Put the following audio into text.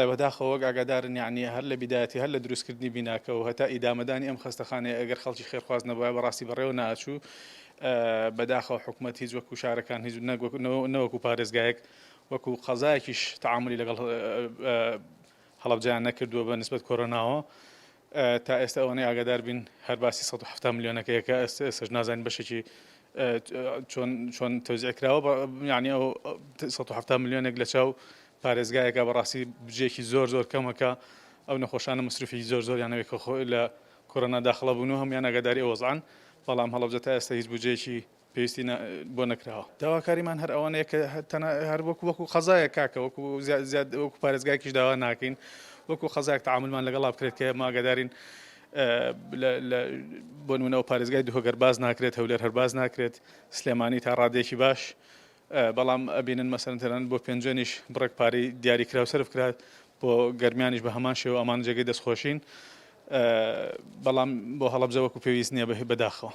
بەداخەوە ئاگادارن یعنی هەر لە بیداەتی هەر لە دروستکردنی بیناکەەوە هەتا ئیدامەدانی ئەم خستەخانەیە ئەگەر خەڵکی خێرخواز نەبووە بەڕاستی بەڕێوە ناچوو بەداخەوە حکوومەت هیچ وەکو شارەکان هیچ نەوەکو پارێزگایەک وەکو قەزایەکیش تەعاملی لەگەڵ هەڵەبجەیان نەکردووە بە نسبەت کۆرۆناوە تا ئێستا ئەوەی ئاگادار بین هەر باسی 170 میلیۆنەکەیەکە ئێستش نازانین بەشێکی چۆن تەوزیعکراوە یعنی ئەو 170 میلیۆنێک لە چاو پارێزگایەکە بەڕاستی بجێکی زۆر کەمەکە ئەو نەخۆشانە مصرفی زۆر یانەوەی کە لە کۆرۆنا داخڵە بوون و هەمویان ئاگاداری ئەوەزان بەڵام هەڵەبجە تا ئێستا هیچ بجێکی پێویستی بۆ نەکراوە داواکاریمان هەر ئەوەنەیە کە هەر وەکو قەزایە کاکە وەکو پارێزگایکیش داوا ناکەین وەکو قەزایەک تەعاملمان لەگەڵا بکرێت کە ئێمە ئاگادارین بۆ نمونەوە پارێزگای هۆگەر باز ناکرێت هەولێر هەرباز ناکرێت سلێمانی تا ڕادێکی باش بەڵام ئەبینن مەسەرەن تەنان بۆ پێنجێنیش بڕێک پارەی دیاریکراو سرف کرات بۆ گەرمیانیش بە هەمان شێوە ئەمان جێگەی دەستخۆشین بەڵام بۆ هەڵەبجە وەکو پێویست نییە بەداخەوە